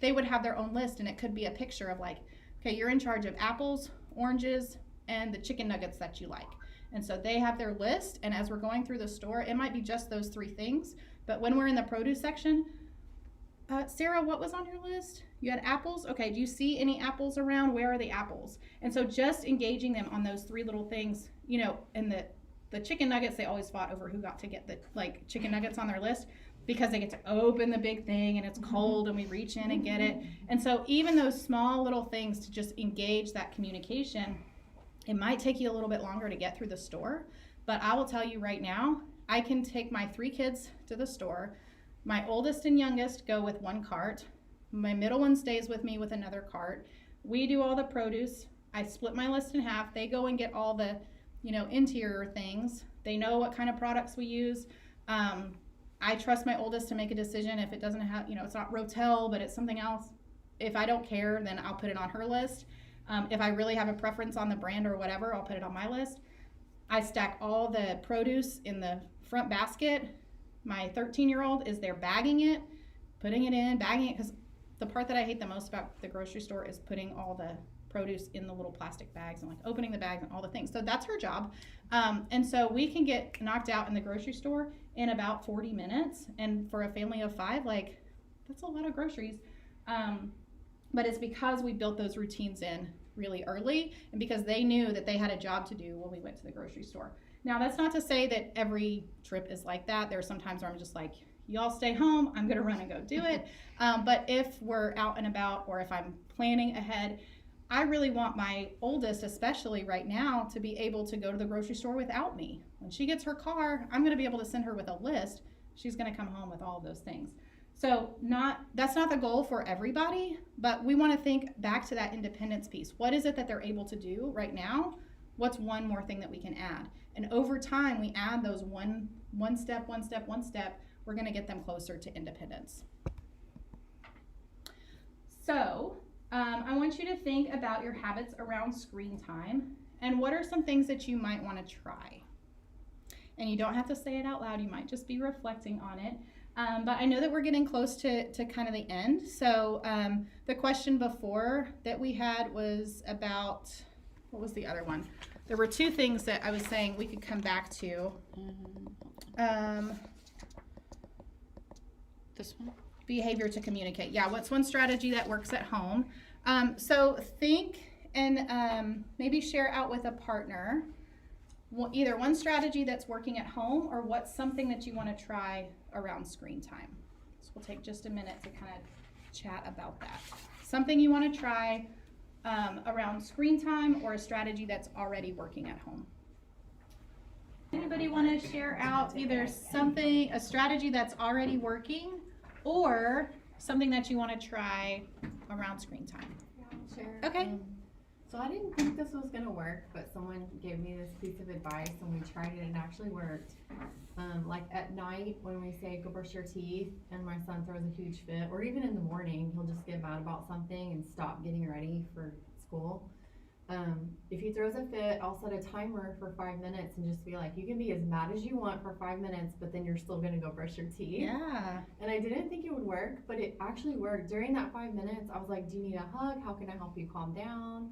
they would have their own list and it could be a picture of like, okay, you're in charge of apples, oranges, and the chicken nuggets that you like. And so they have their list, and as we're going through the store, it might be just those 3 things. But when we're in the produce section, Sarah, what was on your list? You had apples? Okay, do you see any apples around? Where are the apples? And so just engaging them on those 3 little things, you know, and the chicken nuggets, they always fought over who got to get the chicken nuggets on their list because they get to open the big thing and it's cold and we reach in and get it. And so even those small little things to just engage that communication, it might take you a little bit longer to get through the store, but I will tell you right now, I can take my 3 kids to the store. My oldest and youngest go with 1 cart. My middle one stays with me with another cart. We do all the produce. I split my list in half. They go and get all the, you know, interior things. They know what kind of products we use. I trust my oldest to make a decision if it doesn't have, you know, it's not Rotel, but it's something else. If I don't care, then I'll put it on her list. If I really have a preference on the brand or whatever, I'll put it on my list. I stack all the produce in the front basket. My 13-year-old is there bagging it, putting it in, bagging it, because the part that I hate the most about the grocery store is putting all the produce in the little plastic bags and like opening the bags and all the things. So that's her job. And so we can get knocked out in the grocery store in about 40 minutes. And for a family of 5, like, that's a lot of groceries. But it's because we built those routines in really early and because they knew that they had a job to do when we went to the grocery store. Now, that's not to say that every trip is like that. There are some times where I'm just like, y'all stay home, I'm gonna run and go do it. But if we're out and about or if I'm planning ahead, I really want my oldest, especially right now, to be able to go to the grocery store without me. When she gets her car, I'm gonna be able to send her with a list. She's gonna come home with all of those things. So that's not the goal for everybody, but we wanna think back to that independence piece. What is it that they're able to do right now? What's one more thing that we can add? And over time, we add those one step, we're gonna get them closer to independence. So I want you to think about your habits around screen time. And what are some things that you might want to try? And you don't have to say it out loud. You might just be reflecting on it. But I know that we're getting close to kind of the end. So the question before that we had was about, what was the other one? There were two things that I was saying we could come back to. This one? Behavior to communicate. Yeah, what's one strategy that works at home? So think and maybe share out with a partner either one strategy that's working at home or what's something that you want to try around screen time. So we'll take just a minute to kind of chat about that. Something you want to try around screen time or a strategy that's already working at home. Anybody want to share out either something, a strategy that's already working or something that you want to try around screen time? Sure. Okay. So I didn't think this was gonna work, but someone gave me this piece of advice and we tried it and it actually worked. Like at night when we say go brush your teeth and my son throws a huge fit, or even in the morning, he'll just get mad about something and stop getting ready for school. If he throws a fit, I'll set a timer for 5 minutes and just be like, you can be as mad as you want for 5 minutes, but then you're still gonna go brush your teeth. Yeah. And I didn't think it would work, but it actually worked. During that 5 minutes, I was like, do you need a hug? How can I help you calm down?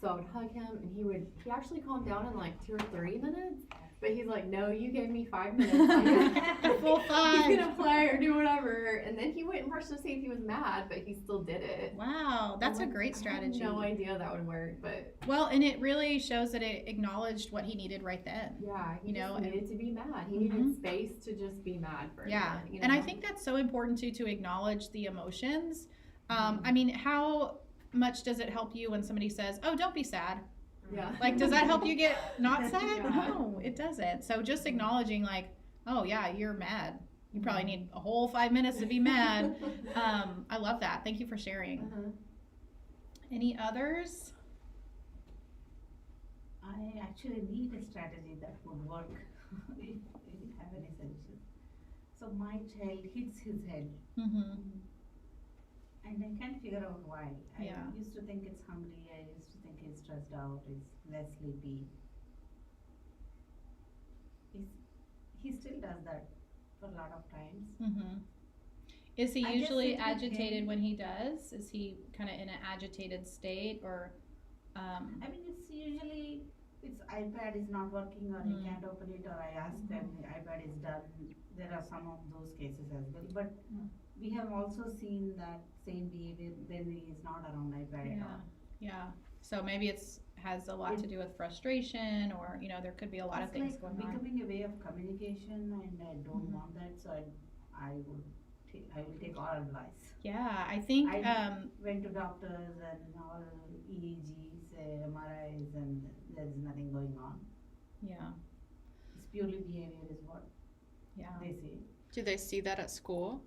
So I would hug him and he actually calmed down in like 2 or 3 minutes. But he's like, no, you gave me 5 minutes. The full 5. He's gonna play or do whatever. And then he went and brushed his teeth. He was mad, but he still did it. Wow, that's a great strategy. I had no idea that would work, but Well, and it really shows that it acknowledged what he needed right then. yeah, he You know, just needed to be mad. He needed space to just be mad for a Yeah, minute, you and I know? think that's so important too, to acknowledge the emotions. I mean, how much does it help you when somebody says, oh, don't be sad? Yeah. Like, does that help you get not sad? Yeah. No, it doesn't. So just acknowledging like, oh yeah, you're mad. You probably need a whole 5 minutes to be mad. I love that. Thank you for sharing. Uh-huh. Any others? I actually need a strategy that would work. if you have any suggestions. So my child hits his head Mm-hmm. and I can't figure out why. Yeah. I used to think it's hungry, I used to think he's stressed out, he's less sleepy. He still does that for a lot of times. Mm-hmm. Is he I just usually sit with agitated him. when he does? Is he kind of in an agitated state or? I mean, it's usually, it's iPad is not working or he can't open it, or I ask them, the iPad is done. There are some of those cases as well, but we have also seen that same behavior when he is not around iPad at all. Yeah. So maybe it's has a lot to do with frustration, or there could be a lot of It's things like going on. becoming a way of communication, and I don't want that, so I will take all advice. Yeah, I think Went to doctors and all EEGs, MRIs, and there's nothing going on. yeah. It's purely behavior is what Yeah. they say. Do they see that at school?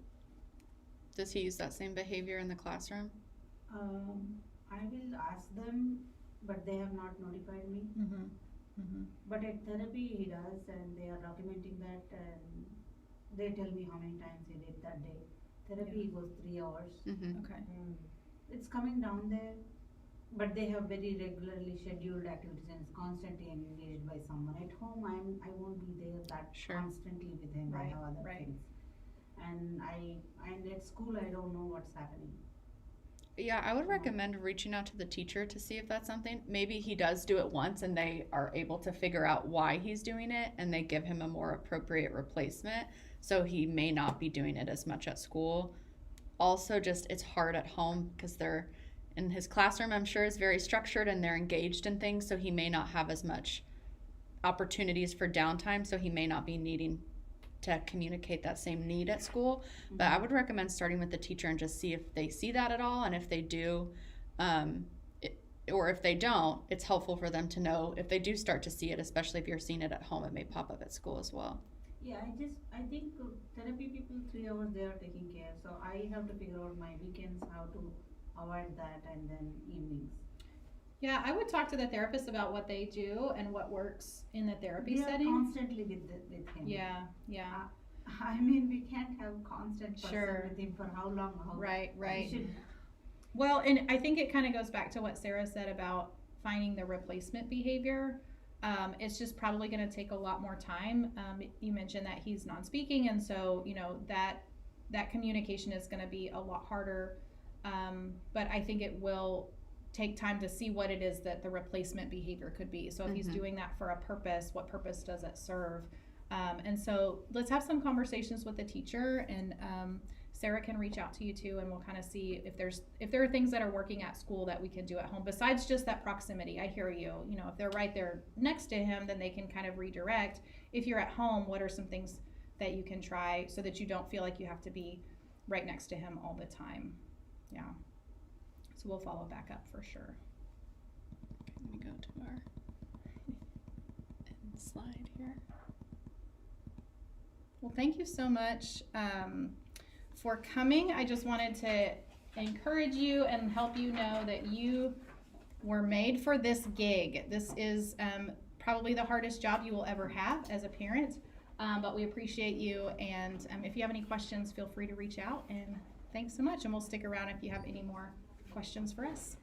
Does he use that same behavior in the classroom? I will ask them, but they have not notified me. Mm-hmm. Mm-hmm. But at therapy he does, and they are documenting that, and they tell me how many times he did that day. Therapy he goes 3 hours. Mm-hmm. Okay. It's coming down there, but they have very regularly scheduled activities and is constantly engaged by someone. At home, I won't be there that Sure. constantly with him. Right, I have other right. things, and at school I don't know what's happening. Yeah, I would recommend reaching out to the teacher to see if that's something. Maybe he does do it once and they are able to figure out why he's doing it and they give him a more appropriate replacement. So he may not be doing it as much at school. Also, just it's hard at home because they're in his classroom, I'm sure, is very structured and they're engaged in things. So he may not have as much opportunities for downtime. So he may not be needing to communicate that same need at school. But I would recommend starting with the teacher and just see if they see that at all, and if they do, or if they don't, it's helpful for them to know if they do start to see it, especially if you're seeing it at home, it may pop up at school as well. Yeah, I think therapy people 3 hours they are taking care, so I have to figure out my weekends how to avoid that, and then evenings. Yeah, I would talk to the therapist about what they do and what works in the therapy We are setting. constantly with him. Yeah, yeah. I mean, we can't have constant person Sure. with him for how long? Right, right. We should, Well, and I think it kind of goes back to what Sarah said about finding the replacement behavior. It's just probably going to take a lot more time. You mentioned that he's non-speaking, and so that communication is going to be a lot harder. But I think it will take time to see what it is that the replacement behavior could be. So if he's doing that for a purpose, what purpose does it serve? And so let's have some conversations with the teacher, and Sarah can reach out to you too, and we'll kind of see if there are things that are working at school that we can do at home besides just that proximity. I hear you. If they're right there next to him, then they can kind of redirect. If you're at home, what are some things that you can try so that you don't feel like you have to be right next to him all the time? Yeah. So we'll follow back up for sure. Let me go to our end slide here. Well, thank you so much for coming. I just wanted to encourage you and help you know that you were made for this gig. This is probably the hardest job you will ever have as a parent, but we appreciate you. And if you have any questions, feel free to reach out. And thanks so much. And we'll stick around if you have any more questions for us.